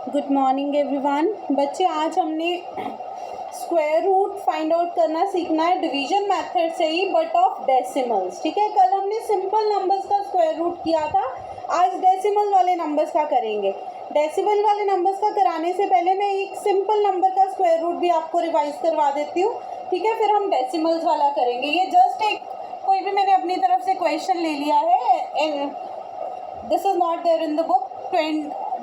Good morning everyone. बच्चे आज हमने स्क्वायर रूट फाइंड आउट करना सीखना है डिवीजन मेथड से ही, बट ऑफ डेसिमल्स। ठीक है, कल हमने सिंपल नंबर्स का स्क्वायर रूट किया था, आज डेसिमल वाले नंबर्स का करेंगे। डेसिमल वाले नंबर्स का कराने से पहले मैं एक सिंपल नंबर का स्क्वायर रूट भी आपको रिवाइज करवा देती हूँ। ठीक है, फिर हम डेसिमल्स वाला करेंगे। ये जस्ट एक कोई भी मैंने अपनी तरफ से क्वेश्चन ले लिया है, and this is not there in the book.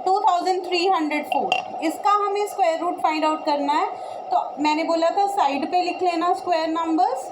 2304 इसका हमें स्क्वायर रूट फाइंड आउट करना है। तो मैंने बोला था साइड पे लिख लेना स्क्वायर नंबर्स।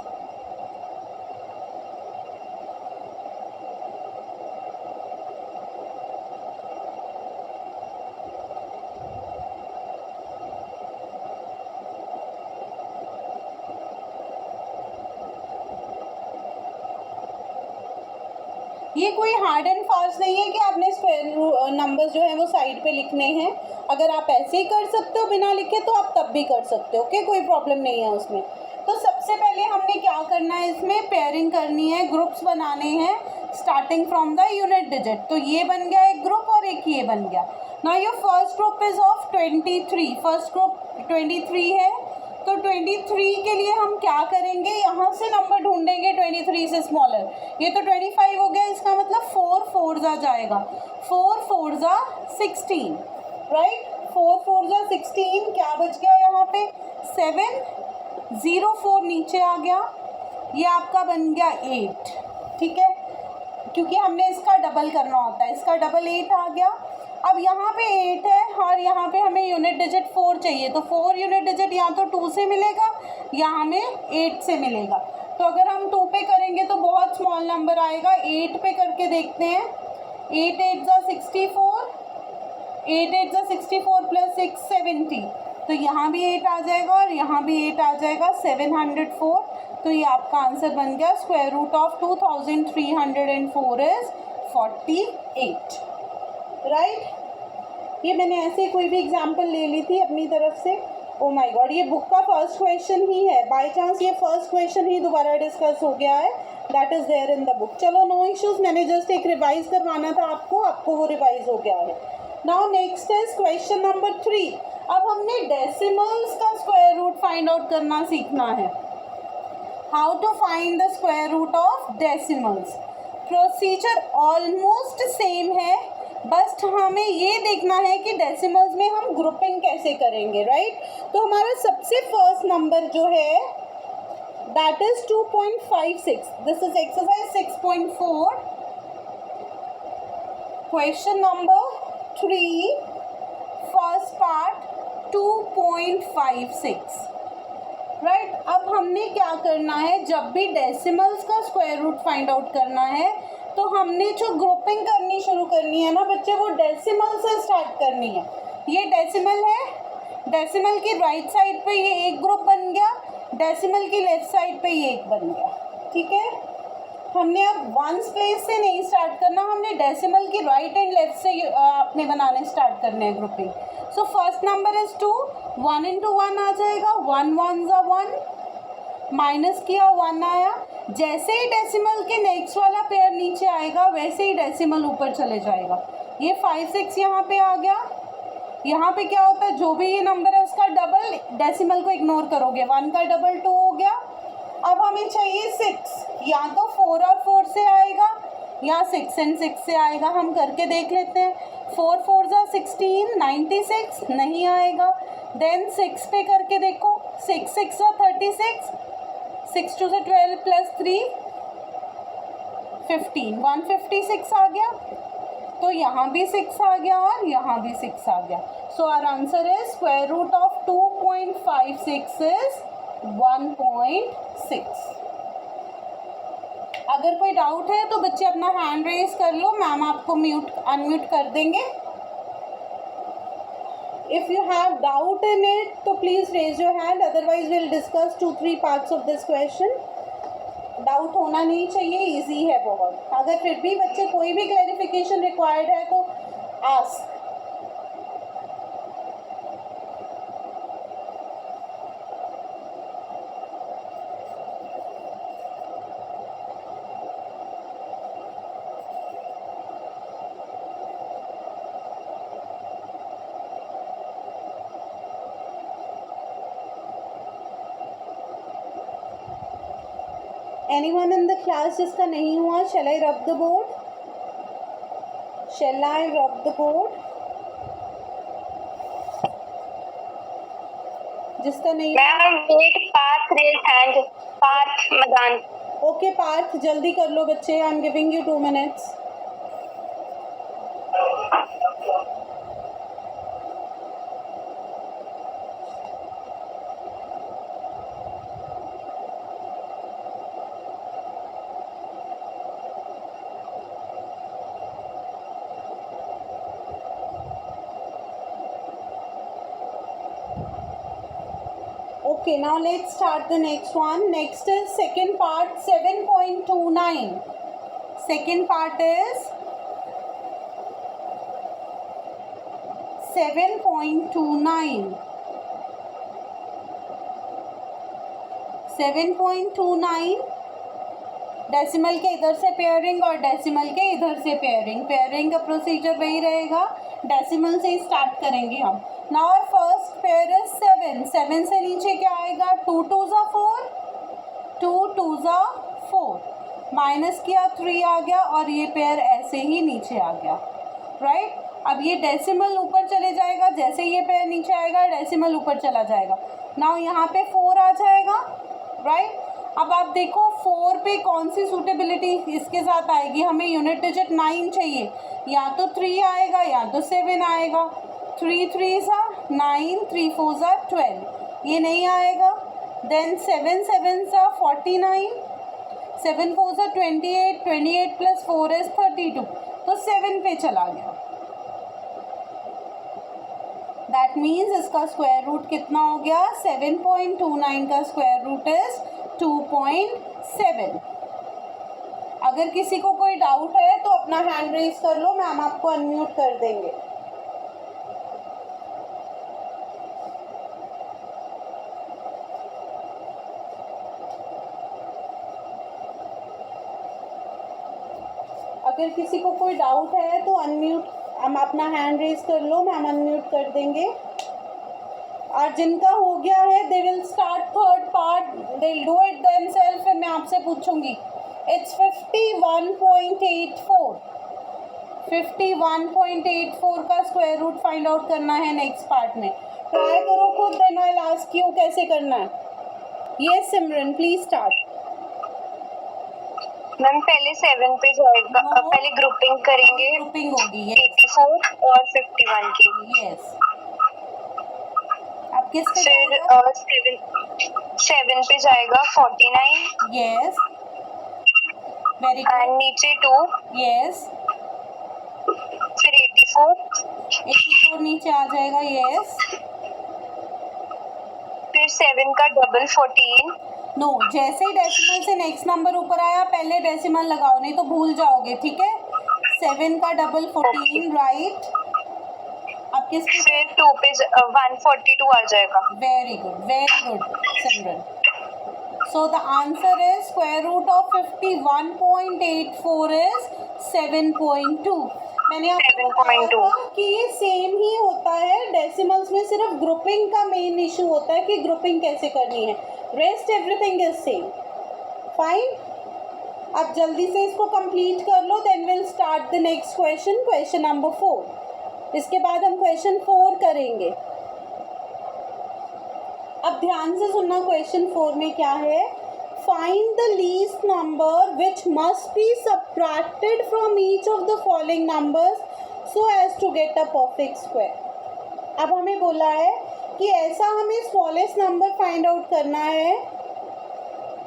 ये कोई हार्ड एंड फास्ट नहीं है कि आपने स्क्वायर नंबर्स जो है वो साइड पे लिखने हैं। अगर आप ऐसे ही कर सकते हो बिना लिखे तो आप तब भी कर सकते हो, ओके, कोई प्रॉब्लम नहीं है उसमें। तो सबसे पहले हमने क्या करना है, इसमें पेयरिंग करनी है, ग्रुप्स बनाने हैं starting from the unit digit. तो ये बन गया एक ग्रुप और एक ये बन गया। Now your first group is of 23। First group 23 है, तो 23 के लिए हम क्या करेंगे, यहाँ से नंबर ढूंढेंगे 23 से स्मॉलर। ये तो 25 हो गया, इसका मतलब 4 4 जाएगा, 4 4 16, राइट। 4 4 16, क्या बच गया यहाँ पे 7, 0 4 नीचे आ गया, ये आपका बन गया 8। ठीक है, क्योंकि हमने इसका डबल करना होता है, इसका डबल 8 आ गया। अब यहाँ पे 8 है और यहाँ पे हमें यूनिट डिजिट 4 चाहिए, तो 4 यूनिट डिजिट या तो 2 से मिलेगा या हमें 8 से मिलेगा। तो अगर हम 2 पे करेंगे तो बहुत स्मॉल नंबर आएगा। 8 पे करके देखते हैं। 8 8 64, 8 8 64 प्लस 6 70, तो यहाँ भी 8 आ जाएगा और यहाँ भी 8 आ जाएगा, 704। तो ये आपका आंसर बन गया। Square root of 2304 is 48, right. ये मैंने ऐसे कोई भी एग्जाम्पल ले ली थी अपनी तरफ से। ओ माय गॉड, ये बुक का फर्स्ट क्वेश्चन ही है, बाय चांस ये फर्स्ट क्वेश्चन ही दोबारा डिस्कस हो गया है, that is there in the book. चलो नो इश्यूज, मैंने जस्ट एक रिवाइज करवाना था आपको वो रिवाइज हो गया है। Now next is question number 3। अब हमने डेसिमल्स का स्क्वायर रूट फाइंड आउट करना सीखना है। How to find the square root of decimals. Procedure almost same है, बस हमें ये देखना है कि डेसिमल्स में हम ग्रुपिंग कैसे करेंगे, राइट। तो हमारा सबसे फर्स्ट नंबर जो है that is 2.56। This is exercise 6.4, question number 3, first part 2.56, right. अब हमने क्या करना है, जब भी डेसिमल्स का स्क्वायर रूट फाइंड आउट करना है तो हमने जो ग्रुपिंग करनी शुरू करनी है ना बच्चे, वो डेसिमल से स्टार्ट करनी है। ये डेसिमल है, डेसिमल की राइट साइड पे ये एक ग्रुप बन गया, डेसिमल की लेफ्ट साइड पे ये एक बन गया। ठीक है, हमने अब वंस प्लेस से नहीं स्टार्ट करना, हमने डेसिमल की राइट एंड लेफ्ट से अपने बनाने स्टार्ट करने हैं grouping. So first number is 2, 1 into 1 आ जाएगा, 1 1 1, माइनस किया 1 आया। जैसे ही डेसिमल के नेक्स्ट वाला पेयर नीचे आएगा वैसे ही डेसिमल ऊपर चले जाएगा। ये 5 6 यहाँ पे आ गया। यहाँ पे क्या होता है, जो भी ये नंबर है उसका डबल, डेसिमल को इग्नोर करोगे, 1 का डबल 2 हो गया। अब हमें चाहिए 6, या तो 4 और 4 से आएगा या 6 and 6 से आएगा। हम करके देख लेते हैं। 4 4 16, 96 नहीं आएगा। देन 6 पे करके देखो, 6 6 36, 6 2 12 प्लस 3 15, 156 आ गया। तो यहाँ भी 6 आ गया और यहाँ भी 6 आ गया। So our answer is square root of 2.56 is 1.6। अगर कोई डाउट है तो बच्चे अपना हैंड रेज कर लो, मैम आपको अनम्यूट कर देंगे। If you have doubt in it, तो please raise your hand. Otherwise, we'll discuss 2-3 parts of this question. Doubt होना नहीं चाहिए, इजी है बहुत। अगर फिर भी बच्चे कोई भी क्लैरिफिकेशन रिक्वायर्ड है तो ask. Anyone in the class जिसका नहीं हुआ, shall I rub the board? Shall I rub the board? जिसका नहीं, ma'am wait Parth raise hand, Parth Madan. Okay Parth जल्दी कर लो बच्चे, I am giving you 2 minutes। Okay, now let's start the next one. Next is second part, 7.29. Second part is 7.29. 7.29 decimal के इधर से pairing और डेसिमल के इधर से पेयरिंग। पेयरिंग का प्रोसीजर वही रहेगा, डेसिमल से ही स्टार्ट करेंगे हम। Now our first pair is 7। 7 से नीचे क्या आएगा? 2 2 ज़ा 4, 2 2 ज़ा 4, माइनस किया 3 आ गया और ये पेयर ऐसे ही नीचे आ गया, राइट। अब ये डेसिमल ऊपर चले जाएगा, जैसे ये पेयर नीचे आएगा डेसिमल ऊपर चला जाएगा। नाउ यहाँ पे 4 आ जाएगा, राइट। अब आप देखो 4 पे कौन सी सूटेबिलिटी इसके साथ आएगी, हमें यूनिट डिजिट 9 चाहिए, या तो 3 आएगा या तो 7 आएगा। 3 3 सा 9, 3 4 सा 12, ये नहीं आएगा। देन 7 7 सा 49, 7 4 सा 28, 28 प्लस 4 इज 32, तो 7 पे चला गया। दैट मीन्स इसका स्क्वायर रूट कितना हो गया? 7.29 का स्क्वायर रूट इज 2.7। अगर किसी को कोई डाउट है तो अपना हैंड रेज कर लो, मैम आपको अनम्यूट कर देंगे। अगर किसी को कोई डाउट है तो अनम्यूट, हम अपना हैंड रेज कर लो, मैम अनम्यूट कर देंगे। और जिनका हो गया है they will start third part, they will do it themselves, फिर मैं आपसे पूछूंगी। इट्स 51.84। 51.84 का स्क्वायर रूट फाइंड आउट करना है नेक्स्ट पार्ट में। ट्राई करो खुद, then I will ask you कैसे करना है। ये सिमरन प्लीज स्टार्ट। मैम पहले 7 पे जाएगा, पहले ग्रुपिंग करेंगे, ग्रुपिंग होगी 84 और 51 की। यस। अब किस पे फिर जाएगा? 7 पे जाएगा 49। Yes, very and good. नीचे 2। यस, फिर 84 नीचे आ जाएगा। यस। फिर 7 का डबल 14। नो, जैसे ही डेसिमल से नेक्स्ट नंबर ऊपर आया पहले डेसिमल लगाओ, नहीं तो भूल जाओगे, ठीक है। 7 का डबल 14, राइट। अब किस पे? फिर 2 पे 142 आ जाएगा। Very good Simran. So the answer is square root of 51.84 is 7.2। मैंने आपको बताया था कि ये सेम ही होता है, डेसिमल्स में सिर्फ ग्रुपिंग का मेन इशू होता है कि ग्रुपिंग कैसे करनी है, rest everything is same. Fine, अब जल्दी से इसको कंप्लीट कर लो, then will start the next question, question number 4। इसके बाद हम क्वेश्चन 4 करेंगे। अब ध्यान से सुनना, क्वेश्चन 4 में क्या है? Find the least number which must be subtracted from each of the following numbers so as to get a perfect square. अब हमें बोला है कि ऐसा हमें स्मॉलेस्ट नंबर फाइंड आउट करना है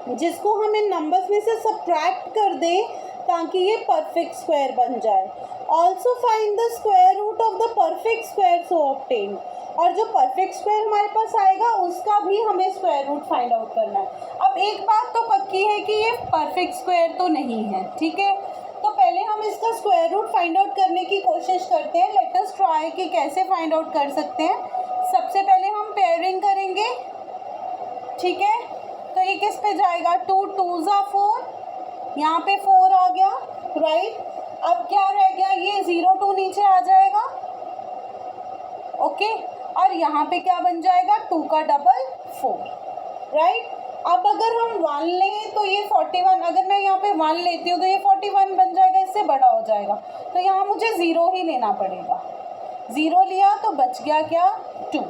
जिसको हम इन नंबर्स में से सबट्रैक्ट कर दें ताकि ये परफेक्ट स्क्वायर बन जाए। Also find the square root of the perfect square so obtained, और जो परफेक्ट स्क्वायर हमारे पास आएगा उसका भी हमें स्क्वायर रूट फाइंड आउट करना है। अब एक बात तो पक्की है कि ये परफेक्ट स्क्वायर तो नहीं है, ठीक है। तो पहले हम इसका स्क्वायर रूट फाइंड आउट करने की कोशिश करते हैं। लेट अस ट्राई कि कैसे फाइंड आउट कर सकते हैं। सबसे पहले हम पेयरिंग करेंगे, ठीक है। तो ये किस पे जाएगा? 2 2 ज़ा 4, यहाँ पे 4 आ गया, राइट। अब क्या रह गया? ये 0 2 नीचे आ जाएगा, ओके। और यहाँ पे क्या बन जाएगा? 2 का डबल 4, राइट। अब अगर हम 1 लें तो ये 41, अगर मैं यहाँ पे 1 लेती हूँ तो ये 41 बन जाएगा, इससे बड़ा हो जाएगा, तो यहाँ मुझे 0 ही लेना पड़ेगा। 0 लिया तो बच गया क्या, 2।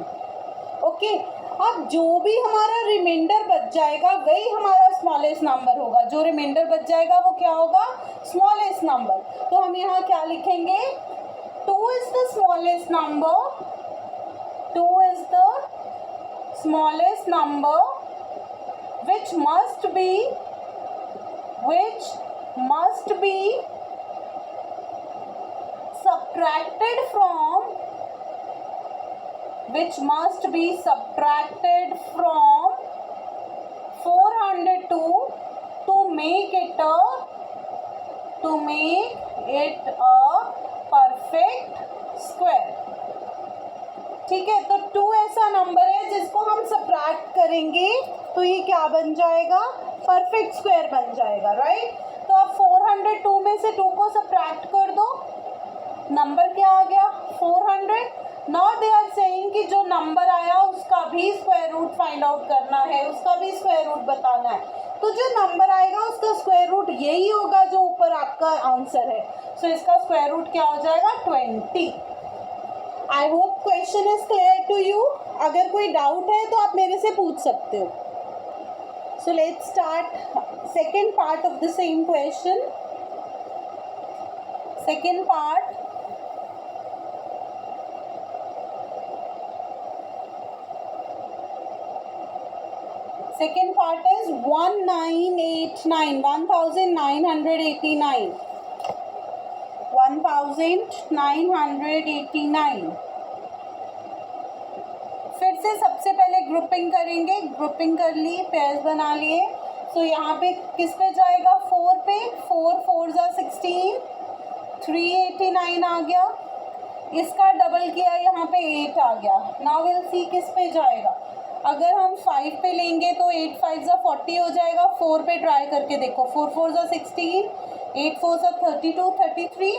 ओके, अब जो भी हमारा रिमाइंडर बच जाएगा वही हमारा स्मॉलेस्ट नंबर होगा। जो रिमाइंडर बच जाएगा वो क्या होगा, स्मॉलेस्ट नंबर। तो हम यहाँ क्या लिखेंगे, 2 is the smallest number, 2 is the smallest number which must be subtracted from 402 to make it a perfect square। ठीक है, तो 2 ऐसा नंबर है जिसको हम सब्ट्रैक्ट करेंगे तो ये क्या बन जाएगा, परफेक्ट स्क्वायर बन जाएगा, राइट। तो अब 402 में से 2 को सब्ट्रैक्ट कर दो, नंबर क्या आ गया, 400। नाउ दे आर सेइंग कि जो नंबर आया उसका भी स्क्वायर रूट फाइंड आउट करना है, उसका भी स्क्वायर रूट बताना है। तो जो नंबर आएगा उसका स्क्वायर रूट यही होगा जो ऊपर आपका आंसर है। सो इसका स्क्वायर रूट क्या हो जाएगा, 20। I hope question is clear to you. अगर कोई डाउट है तो आप मेरे से पूछ सकते हो। So let's start second part of the same question. Second part, second part is 1989, 1989, 1989। फिर से सबसे पहले ग्रुपिंग करेंगे, ग्रुपिंग कर ली, पेयर्स बना लिए। सो यहाँ पे किस पे जाएगा, 4 पे, 4 4 जा 16, 389 आ गया। इसका डबल किया, यहाँ पे 8 आ गया। नाउ विल सी किस पे जाएगा। अगर हम 5 पे लेंगे तो 8 5 जा 40 हो जाएगा। 4 पे ट्राई करके देखो, 4 4 जा 16, 8 4 जा 32, 33,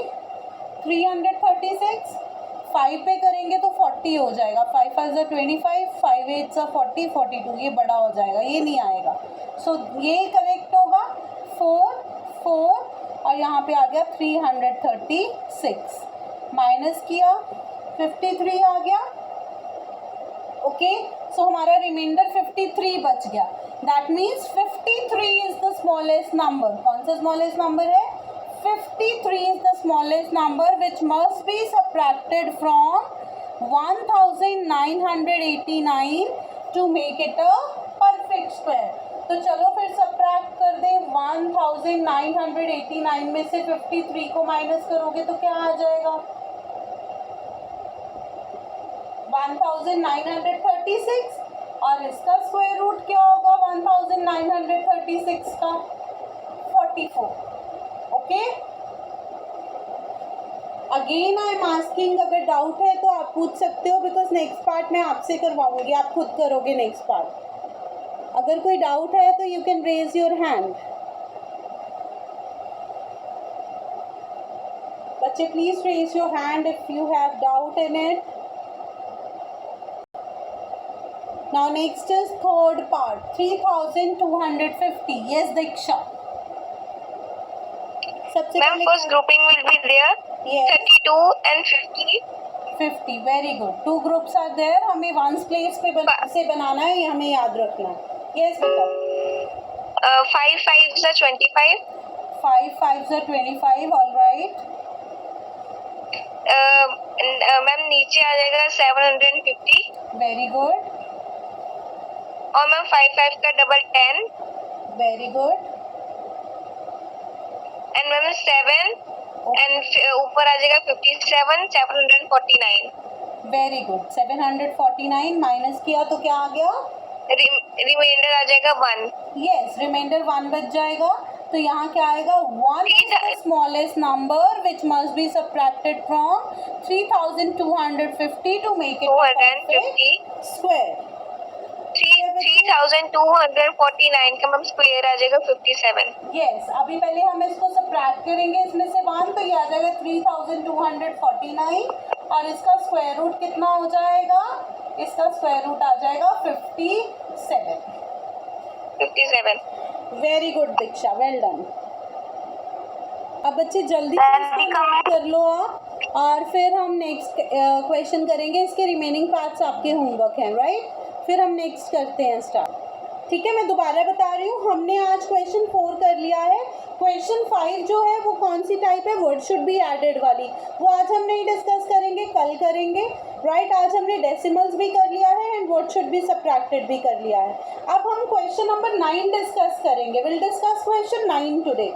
336। 5 पे करेंगे तो 40 हो जाएगा। 5 5 जा 25, 5 8 जा 40, 42। ये बड़ा हो जाएगा, ये नहीं आएगा। सो ये करेक्ट होगा, 4 4 और यहाँ पे आ गया 336। माइनस किया, 53 आ गया। ओके, सो हमारा रिमाइंडर 53 बच गया। That means 53 is the smallest number. कौन सा स्मॉलेस्ट नंबर है, 53 is the smallest number which must be subtracted from 1989 to make it a perfect square. तो चलो फिर सब्ट्रैक्ट कर दे। 1989 में से 53 को माइनस करोगे तो क्या आ जाएगा, 1936। और इसका स्क्वायर रूट क्या होगा 1936 का, 44। Okay, again I am asking, अगर डाउट है तो आप पूछ सकते हो, बिकॉज नेक्स्ट पार्ट मैं आपसे करवाऊंगी, आप खुद करोगे नेक्स्ट पार्ट। अगर कोई डाउट है तो you can raise your hand. बच्चे please raise your hand if you have doubt in it. Now next is third part, 3250. Yes, Diksha. सबसे Ma'am, first grouping will be there. Yes. 32 and 50. 50, very good. 2 groups are there. हमें ones place पे से बनाना है, ये हमें याद रखना है। Yes, बेटा। 5 5s are 25. 5 5s are 25. All right. Ma'am नीचे आ जाएगा 750. Very good. और मैम 5 5 का double 10. Very good. And ma'am 7 and ऊपर आ जाएगा 57, 749. Very good. 749 माइनस किया तो क्या आ गया, रिमाइंडर आ जाएगा 1. Yes, रिमाइंडर 1 बच जाएगा। तो यहाँ क्या आएगा, 1 is the smallest number which must be subtracted from 3250 to make it a perfect square। 3249 का मैम स्क्वायर आ जाएगा 57. Yes, अभी पहले हम इसको सब्ट्रैक्ट करेंगे, इसमें से 1 तो ये आ जाएगा 3249 और इसका स्क्वायर रूट कितना हो जाएगा, इसका स्क्वायर रूट आ जाएगा 57। 57. वेरी गुड दीक्षा, वेल डन। अब बच्चे जल्दी से And इसको the note comment- कर लो आप, और फिर हम नेक्स्ट क्वेश्चन करेंगे। इसके रिमेनिंग पार्ट्स आपके होमवर्क हैं, राइट? फिर हम नेक्स्ट करते हैं स्टार्ट। ठीक है, मैं दोबारा बता रही हूँ, हमने आज क्वेश्चन 4 कर लिया है। क्वेश्चन 5 जो है वो कौन सी टाइप है? वर्ड शुड बी एडेड वाली। वो आज हम नहीं डिस्कस करेंगे, कल करेंगे, राइट? आज हमने डेसिमल्स भी कर लिया है and word should be subtracted भी कर लिया है। अब हम क्वेश्चन नंबर 9 डिस्कस करेंगे। Will discuss question 9 today.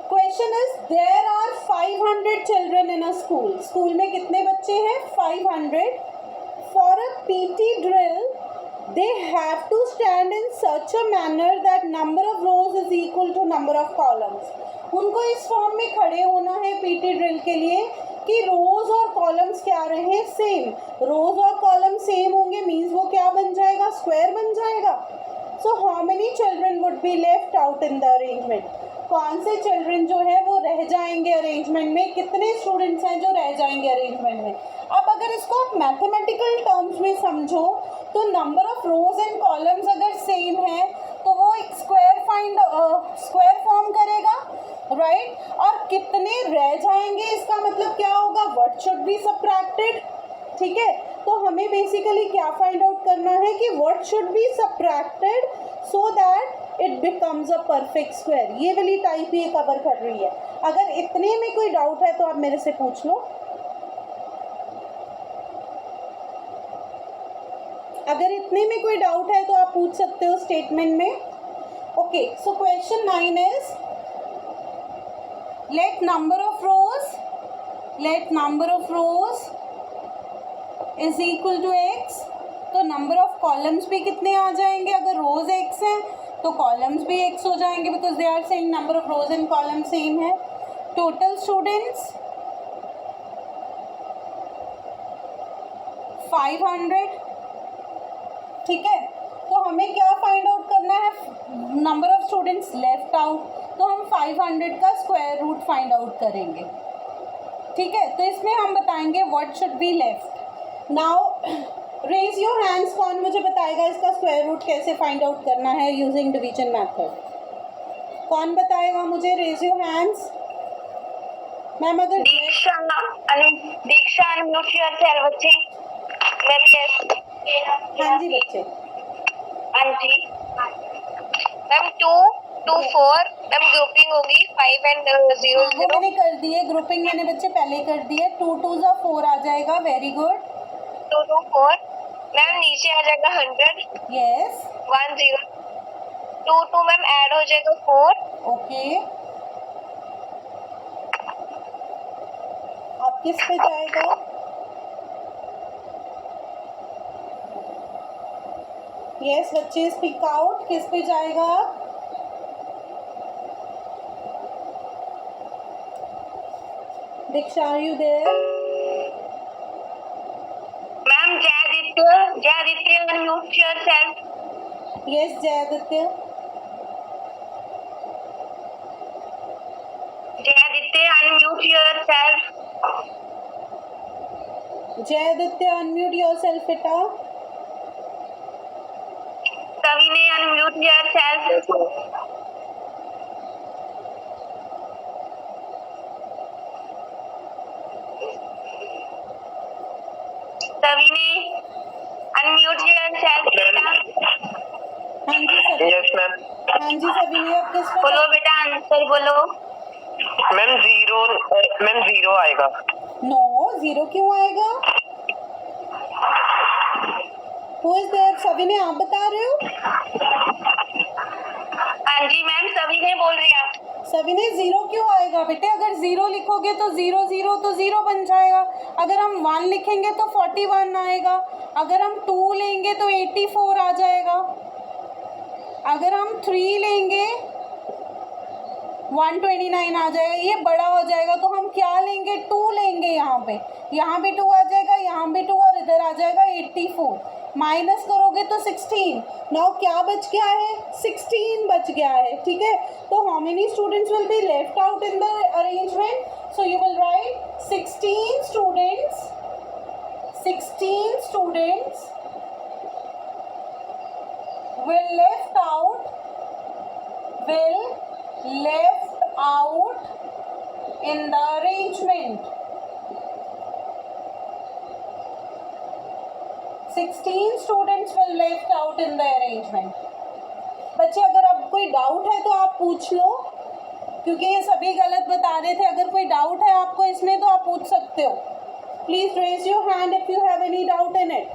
Question is, there are 500 children in a school. School में कितने बच्चे हैं? 500. For a PT drill they have to stand in such a manner that number of rows is equal to number of columns. उनको इस form में खड़े होना है पीटी ड्रिल के लिए कि रोज और कॉलम्स क्या रहे? सेम। रोज और कॉलम सेम होंगे मीन्स वो क्या बन जाएगा? स्क्वायर बन जाएगा। So how many children would be left out in the arrangement? कौन से चिल्ड्रन जो है वो रह जाएंगे अरेंजमेंट में? कितने स्टूडेंट्स हैं जो रह जाएंगे अरेंजमेंट में? अब अगर इसको आप मैथमेटिकल टर्म्स में समझो तो number of rows and columns अगर सेम है तो वो एक स्क्वायर फॉर्म करेगा, राइट? और कितने रह जाएंगे इसका मतलब क्या होगा? What should be subtracted. ठीक है, तो हमें बेसिकली क्या फाइंड आउट करना है कि what should be subtracted so that it becomes a perfect square. ये वाली टाइप ये कवर कर रही है। अगर इतने में कोई डाउट है तो आप मेरे से पूछ लो। अगर इतने में कोई डाउट है तो आप पूछ सकते हो स्टेटमेंट में। Okay, so question 9 is, let number of rows is equal to x। तो नंबर ऑफ कॉलम्स भी कितने आ जाएंगे? अगर रोज x हैं तो कॉलम्स भी x हो जाएंगे because they are saying number of rows and column same है। Total students 500। ठीक है, तो हमें क्या फाइंड आउट करना है? Number of students left out. तो हम 500 का स्क्वायर रूट फाइंड आउट करेंगे। ठीक है, तो इसमें हम बताएंगे what should be left. Now raise your hands, कौन मुझे बताएगा इसका स्क्वायर रूट कैसे फाइंड आउट करना है यूजिंग डिवीजन मेथड? कौन बताएगा मुझे? Raise your hands. मैम अगर दीक्षा अनम्यूट योरसेल्फ बच्चे। Ma'am yes. हाँ जी बच्चे। हाँ जी मैम 2 2 4 मैम ग्रुपिंग होगी 5 एंड 0 वो 0। मैंने कर दी है ग्रुपिंग, मैंने बच्चे पहले कर दी है। 2 2 ज़ा 4 आ जाएगा। Very good. 2 2 4 मैम नीचे आ जाएगा 100। यस। 1 0 2 2 मैम ऐड हो जाएगा 4। ओके, अब किस पे जाएगा? यस बच्चे, स्पीक आउट। किस पे जाएगा? Diksha, are you there? Ma'am Jayaditya unmute yourself. Yes Jayaditya. Jayaditya unmute yourself. Jayaditya unmute yourself बेटा। Savinay unmute yourself. Savinay unmute yourself बेटा। हाँ जी सभी। Yes ma'am. हाँ जी सभी ने अब किस पे? बोलो बेटा आंसर बोलो। मैम जीरो आएगा। नो, 0 क्यों आएगा? Who is there? सभी ने आप बता रहे हो? हाँ जी मैम सविनय बोल रही है। सभी ने 0 क्यों आएगा बेटे? अगर 0 लिखोगे तो 0 0 तो 0 बन जाएगा। अगर हम 1 लिखेंगे तो 41 आएगा। अगर हम 2 लेंगे तो 84 आ जाएगा। अगर हम 3 लेंगे 129 आ जाएगा। ये बड़ा हो जाएगा तो हम क्या लेंगे? 2 लेंगे। यहाँ पे 2 आ जाएगा, यहाँ पे 2 और इधर आ जाएगा 84। माइनस करोगे तो 16। नाउ क्या बच गया है? 16 बच गया है। ठीक है, तो how many students will be left out in the arrangement? So you will write 16 students will left out in the arrangement. 16 students will left out in the arrangement. बच्चे अगर अब कोई डाउट है तो आप पूछ लो, क्योंकि ये सभी गलत बता रहे थे. अगर कोई डाउट है आपको इसमें तो आप पूछ सकते हो. Please raise your hand if you have any doubt in it.